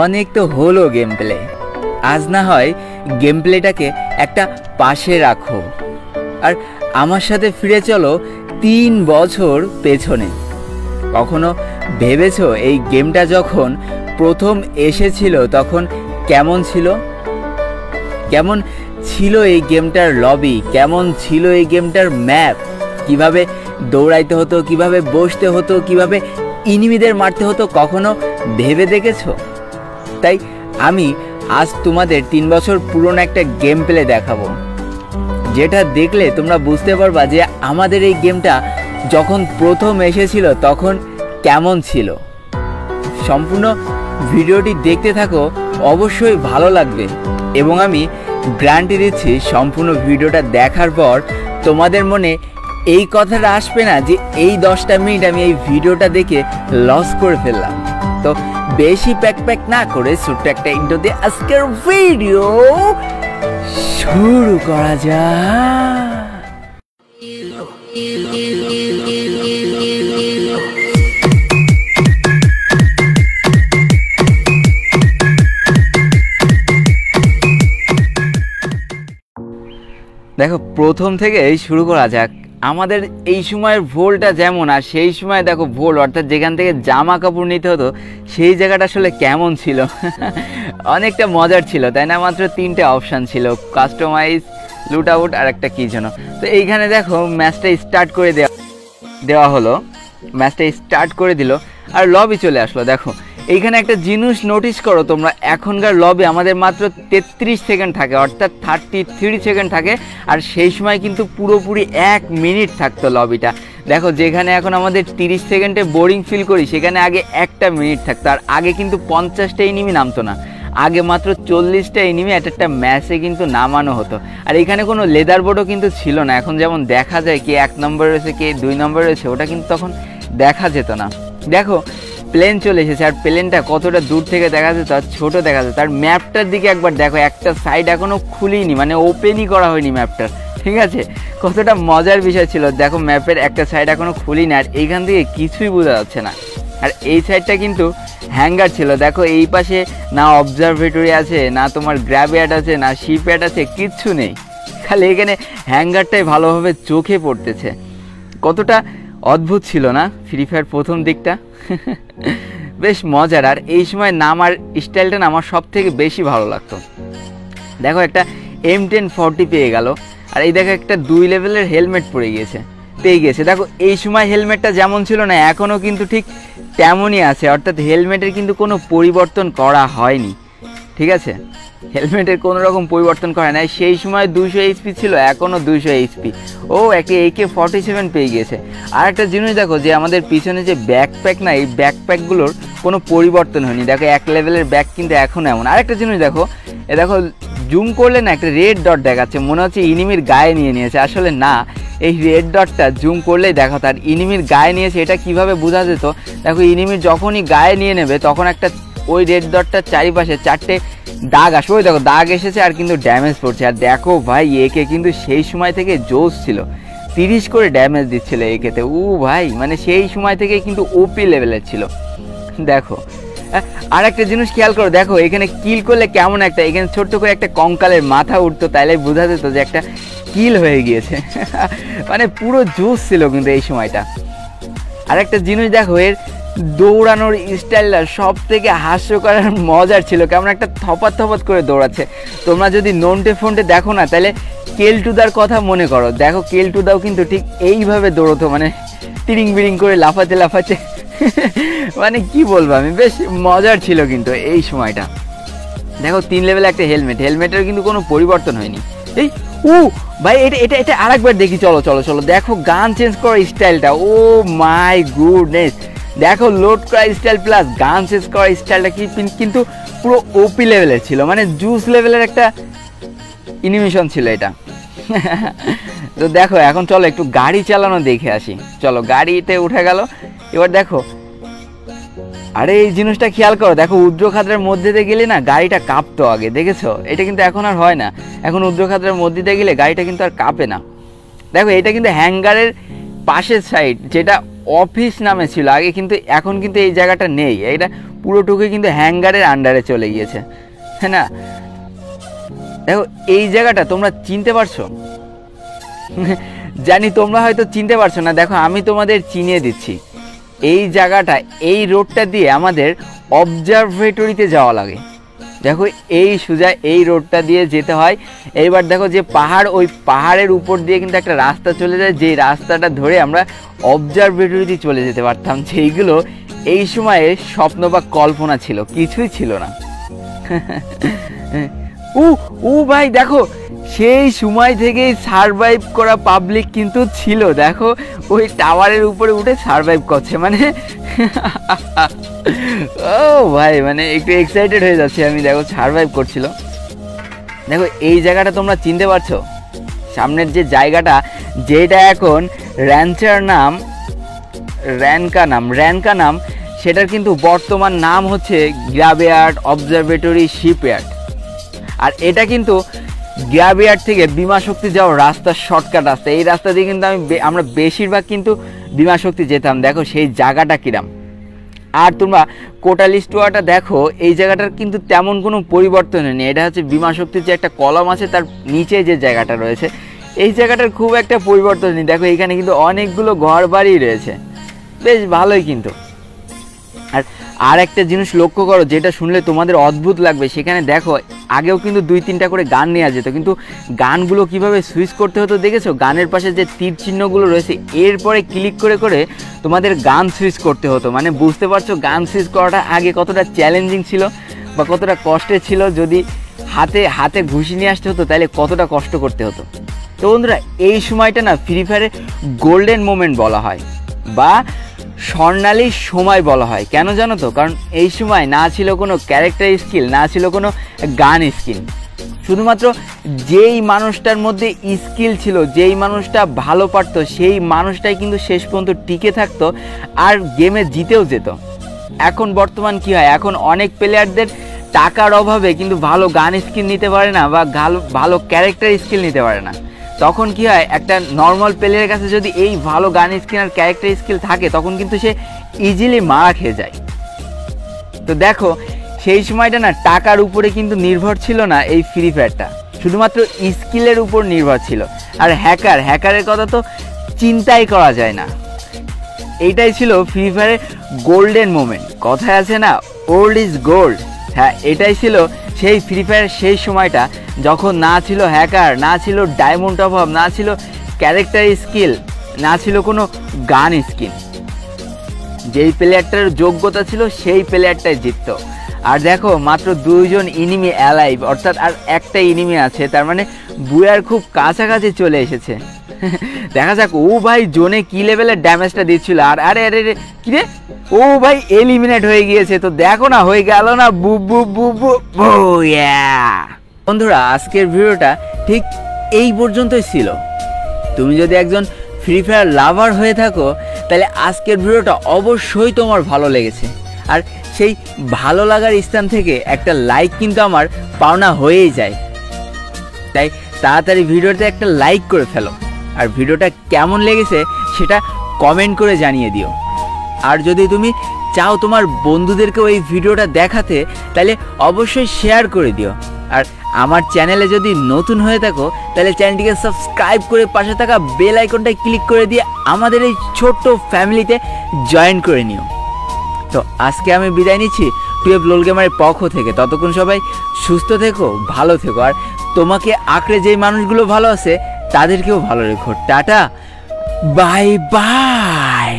অনেক তো হলো গেম প্লে, আজ না হয় গেম প্লেটাকে একটা পাশে রাখো আর আমার সাথে ফিরে চলো 3 বছর পেছনে। কখনো ভেবেছো এই গেমটা যখন প্রথম এসেছিল তখন কেমন ছিল? কেমন ছিল এই গেমটার লবি, কেমন ছিল এই গেমটার ম্যাপ, কিভাবে দৌড়াইতে হতো, কিভাবে বসতে হতো, কিভাবে ইনিমিদের মারতে হতো, কখনো ভেবে দেখেছো? তাই আমি আজ তোমাদের 3 বছর পুরনো একটা গেম প্লে দেখাবো, যেটা দেখলে তোমরা বুঝতে পারবা যে আমাদের এই গেমটা যখন প্রথম এসেছিল তখন কেমন ছিল। সম্পূর্ণ ভিডিওটি দেখতে থাকো, অবশ্যই ভালো লাগবে এবং আমি গ্যারান্টি দিচ্ছি সম্পূর্ণ ভিডিওটা দেখার পর তোমাদের মনে এই কথাটা আসবে না যে এই 10টা মিনিট আমি এই ভিডিওটা দেখে লস করে ফেললাম। তো বেশি প্যাক না করে ছোট্ট একটা ইন্ট্রো দিয়ে আজকের ভিডিও শুরু করা যাক। দেখো প্রথম থেকে শুরু করা যাক। আমাদের এই সময়ের ভোলটা যেমন, আর সেই সময় দেখো ভোল অর্থাৎ যেখান থেকে জামা কাপড় নিতে হতো সেই জায়গাটা আসলে কেমন ছিল। অনেকটা মজার ছিল, তাই না? মাত্র 3টে অপশান ছিল, কাস্টমাইজ, লুট আউট আর একটা কী যেন। তো এইখানে দেখো ম্যাচটা স্টার্ট করে দেওয়া হলো, ম্যাচটা স্টার্ট করে দিল আর লবি চলে আসলো। দেখো এইখানে একটা জিনিস নোটিস করো তোমরা, এখনকার লবি আমাদের মাত্র 33 সেকেন্ড থাকে, অর্থাৎ 33 সেকেন্ড থাকে, আর সেই সময় কিন্তু পুরোপুরি 1 মিনিট থাকতো লবিটা। দেখো যেখানে এখন আমাদের 30 সেকেন্ডে বোরিং ফিল করি সেখানে আগে 1টা মিনিট থাকতো, আর আগে কিন্তু 50টা এনিমি নামতো না, আগে মাত্র 40টা এনিমি একটা ম্যাচে কিন্তু নামানো হতো। আর এখানে কোনো লেদার বোর্ডও কিন্তু ছিল না, এখন যেমন দেখা যায় কে 1 নম্বর রয়েছে কে 2 নম্বর রয়েছে, ওটা কিন্তু তখন দেখা যেত না। দেখো প্লেন চলে এসেছে, আর প্লেনটা কতটা দূর থেকে দেখা যেত আর ছোটো দেখা যেত। আর ম্যাপটার দিকে একবার দেখো, একটা সাইড এখনও খুলিনি, মানে ওপেনই করা হয়নি ম্যাপটার, ঠিক আছে? কতটা মজার বিষয় ছিল। দেখো ম্যাপের একটা সাইড এখনও খুলিনি, আর এইখান থেকে কিছুই বোঝা যাচ্ছে না। আর এই সাইডটা কিন্তু হ্যাঙ্গার ছিল। দেখো এই পাশে না অবজারভেটরি আছে, না তোমার গ্র্যাবয়ার্ড আছে, না শিপয়ার্ড আছে, কিচ্ছু নেই, খালি এখানে হ্যাঙ্গারটাই ভালোভাবে চোখে পড়তেছে। কতটা অদ্ভুত ছিল না ফ্রি ফায়ার প্রথম দিকটা? বেশ মজার। আর এই সময় নামার স্টাইলটা না আমার সব থেকে বেশি ভালো লাগতো। দেখো একটা M1040 পেয়ে গেল, আর এই দেখো একটা 2 লেভেলের হেলমেট পেয়ে গেছে। দেখো এই সময় হেলমেটটা যেমন ছিল না এখনও কিন্তু ঠিক তেমনই আছে, অর্থাৎ হেলমেটের কিন্তু কোনো পরিবর্তন করা হয়নি, ঠিক আছে? হেলমেটের কোনো রকম পরিবর্তন করা নাই। সেই সময় 200 HP ছিল, এখনও 200 HP। ও একটা AK-47 পেয়ে গিয়েছে। আর একটা জিনিস দেখো যে আমাদের পিছনে যে ব্যাকপ্যাক না, এই ব্যাকপ্যাকগুলোর কোনো পরিবর্তন হয়নি। দেখো 1 লেভেলের ব্যাক কিন্তু এখন এমন। আরেকটা জিনিস দেখো, দেখো জুম করলে না একটা রেড ডট দেখাচ্ছে, মনে হচ্ছে ইনিমির গায়ে নিয়ে নিয়েছে। আসলে না, এই রেড ডটটা জুম করলেই দেখো তার ইনিমির গায়ে নিয়েছে। এটা কিভাবে বোঝা যেত? দেখো ইনিমির যখনই গায়ে নিয়ে নেবে তখন একটা ওই রেড ডটটার চারিপাশে 4টে দাগ আসবে। ওই দেখো দাগ এসেছে আর কিন্তু ড্যামেজ পড়ছে। আর দেখো ভাই একে কিন্তু সেই সময় থেকে জোস ছিল, 30 করে ড্যামেজ দিচ্ছিল একেতে। ভাই মানে সেই সময় থেকে কিন্তু ওপি লেভেলের ছিল। দেখো আর একটা জিনিস খেয়াল করো, দেখো এখানে কিল করলে কেমন একটা, এখানে ছোট্ট করে একটা কঙ্কালের মাথা উঠতো, তাইলে বোঝা যেত যে একটা কিল হয়ে গিয়েছে। মানে পুরো জোস ছিল কিন্তু এই সময়টা। আর একটা জিনিস দেখো, এর দৌড়ানোর স্টাইলটা সব থেকে হাস্যকর মজার ছিল, কেমন একটা থপাত করে দৌড়াচ্ছে। তোমরা যদি নন্টে ফন্টে দেখো না তাহলে কেলটুদার কথা মনে করো। দেখো কেলটুদাও কিন্তু ঠিক এইভাবে দৌড়তো, মানে তিরিং বিরিং করে লাফাতে। মানে কি বলবো আমি, বেশ মজার ছিল কিন্তু এই সময়টা। দেখো 3 লেভেলে একটা হেলমেটের কিন্তু কোনো পরিবর্তন হয়নি। এই ভাই এটা আরেকবার দেখি, চলো। দেখো গান চেঞ্জ করার স্টাইলটা, ও মাই গুডনেস। দেখো লোড করা স্টাইল প্লাস গান চেঞ্জ করার স্টাইলটা কিন্তু পুরো ওপি লেভেলের ছিল, মানে জুস লেভেলের একটা অ্যানিমেশন ছিল এটা। তো দেখো এখন চলো একটু গাড়ি চালানো দেখে আসি। চলো গাড়িতে উঠে গেল। এবার দেখো, আরে এই জিনিসটা খেয়াল করো, দেখো উদ্রখাতের মধ্যে দিয়ে গেলে না গাড়িটা কাঁপতো আগে, দেখেছো? এটা কিন্তু এখন আর হয় না, এখন উদ্রখাতের মধ্যে দিয়ে গেলে গাড়িটা কিন্তু আর কাঁপে না। দেখো এটা কিন্তু হ্যাঙ্গারের পাশের সাইড, যেটা অফিস নামে ছিল আগে, কিন্তু এখন কিন্তু এই জায়গাটা নেই, এটা পুরোটুকুই কিন্তু হ্যাঙ্গারের আন্ডারে চলে গিয়েছে, হ্যাঁ না? দেখো এই জায়গাটা তোমরা চিনতে পারছো? জানি তোমরা হয়তো চিনতে পারছো না, দেখো আমি তোমাদের চিনিয়ে দিচ্ছি। এই জায়গাটা, এই রোডটা দিয়ে আমাদের অবজারভেটরিতে যাওয়া লাগে। দেখো এই সোজা এই রোডটা দিয়ে যেতে হয়। এইবার দেখো যে পাহাড়, ওই পাহাড়ের উপর দিয়ে কিন্তু একটা রাস্তা চলে যায়, যেই রাস্তাটা ধরে আমরা অবজারভেটরিতে চলে যেতে পারতাম, যেইগুলো এই সময়ে স্বপ্ন বা কল্পনা ছিল, কিছুই ছিল না। ও ভাই দেখো, সেই সময় থেকেই সারভাইভ করা পাবলিক কিন্তু ছিল, দেখো ওই টাওয়ারের উপরে উঠে সারভাইভ করছে, মানে ও ভাই মানে একটু এক্সাইটেড হয়ে যাচ্ছে আমি, দেখো সারভাইভ করছিল। দেখো এই জায়গাটা তোমরা চিনতে পারছো? সামনের যে জায়গাটা, যেটা এখন র্যাঞ্চার নাম, র্যানকা নাম, সেটার কিন্তু বর্তমান নাম হচ্ছে গ্রাভইয়ার্ড অবজারভেটরি শিপইয়ার্ড। আর এটা কিন্তু গ্রাভইয়ার্ড থেকে বিমা শক্তি যাওয়ার রাস্তা, শর্টকাট রাস্তা। এই রাস্তা দিয়ে কিন্তু আমরা বেশিরভাগ কিন্তু বিমা শক্তি যেতাম। দেখো সেই জায়গাটা কিরাম। আর তোমরা কোটালি স্টোয়ারটা দেখো, এই জায়গাটার কিন্তু তেমন কোনো পরিবর্তন নেই। এটা হচ্ছে বিমা শক্তির যে একটা কলম আছে তার নিচে যে জায়গাটা রয়েছে, এই জায়গাটার খুব একটা পরিবর্তন নেই। দেখো এখানে কিন্তু অনেকগুলো ঘর বাড়ি রয়েছে, বেশ ভালোই কিন্তু। আর একটা জিনিস লক্ষ্য করো, যেটা শুনলে তোমাদের অদ্ভুত লাগবে, সেখানে দেখো আগেও কিন্তু 2-3টা করে গান নেওয়া যেত, কিন্তু গানগুলো কিভাবে সুইচ করতে হতো দেখেছো? গানের পাশে যে তীর চিহ্নগুলো রয়েছে, এরপরে ক্লিক করে করে তোমাদের গান সুইচ করতে হতো। মানে বুঝতে পারছো গান সুইচ করাটা আগে কতটা চ্যালেঞ্জিং ছিল বা কতটা কষ্টের ছিল। যদি হাতে ঘুষি নিয়ে আসতে হতো তাহলে কতটা কষ্ট করতে হতো। তো বন্ধুরা, এই সময়টা না ফ্রি ফায়ারের গোল্ডেন মোমেন্ট বলা হয় বা স্বর্ণালী সময় বলা হয়। কেন জানো তো? কারণ এই সময় না ছিল কোনো ক্যারেক্টার স্কিল, না ছিল কোনো গান স্কিল। শুধুমাত্র যেই মানুষটার মধ্যে স্কিল ছিল, যেই মানুষটা ভালো পারতো, সেই মানুষটাই কিন্তু শেষ পর্যন্ত টিকে থাকতো আর গেমে জিতেও যেত। এখন বর্তমান কি হয়, এখন অনেক প্লেয়ারদের টাকার অভাবে কিন্তু ভালো গান স্কিল নিতে পারে না বা ভালো ক্যারেক্টার স্কিল নিতে পারে না। তখন কি হয়, একটা নর্মাল প্লেয়ারের কাছে যদি এই ভালো গান স্কিল আর ক্যারেক্টার স্কিল থাকে, তখন কিন্তু সে ইজিলি মারা খেয়ে যায়। তো দেখো সেই সময়টা না টাকার উপরে কিন্তু নির্ভর ছিল না এই ফ্রি ফায়ারটা, শুধুমাত্র স্কিলের উপর নির্ভর ছিল। আর হ্যাকারের কথা তো চিন্তাই করা যায় না। এইটাই ছিল ফ্রি ফায়ারের গোল্ডেন মোমেন্ট। কথায় আছে না, ওল্ড ইজ গোল্ড। হ্যাঁ, এটাই ছিল সেই ফ্রি ফায়ারের সেই সময়টা, যখন না ছিল হ্যাকার, না ছিল ডায়মন্ড টপ আপ, না ছিল ক্যারেক্টার স্কিল, না ছিল কোনো গান স্কিল। যেই প্লেয়ারটার যোগ্যতা ছিল সেই প্লেয়ারটাই জিতত। আর দেখো মাত্র 2জন এনিমি অ্যালাইভ, অর্থাৎ আর একটা এনিমি আছে, তার মানে বুয়ার খুব কাছাকাছি চলে এসেছে। দেখা যাক। ও ভাই জোনে কি লেভেলের ড্যামেজটা দিচ্ছিল। আর আরে কি রে, ও ভাই এলিমিনেট হয়ে গিয়েছে। তো দেখো না, হয়ে গেল না বু বু বু বু বু। বন্ধুরা, আজকের ভিডিওটা ঠিক এই পর্যন্তই ছিল। তুমি যদি একজন ফ্রি ফায়ার লাভার হয়ে থাকো, তাহলে আজকের ভিডিওটা অবশ্যই তোমার ভালো লেগেছে। আর সেই ভালো লাগার স্থান থেকে একটা লাইক কিন্তু আমার পাওনা হয়েই যায়। তাই তাড়াতাড়ি ভিডিওতে একটা লাইক করে ফেলো। আর ভিডিওটা কেমন লেগেছে সেটা কমেন্ট করে জানিয়ে দিও। আর যদি তুমি চাও তোমার বন্ধুদেরকেও এই ভিডিওটা দেখাতে, তাহলে অবশ্যই শেয়ার করে দিও। আর আমার চ্যানেলে যদি নতুন হয়ে থাকো, তাহলে চ্যানেলটিকে সাবস্ক্রাইব করে পাশে থাকা বেল আইকনটায় ক্লিক করে দিয়ে আমাদের এই ছোট্ট ফ্যামিলিতে জয়েন করে নিও। তো আজকে আমি বিদায় নিচ্ছি 12 লোল গেমারের পক্ষ থেকে। ততক্ষণ সবাই সুস্থ থেকো, ভালো থেকো। আর তোমাকে আঁকড়ে যেই মানুষগুলো ভালো আছে তাদেরকেও ভালো রেখো। Tata, bye bye.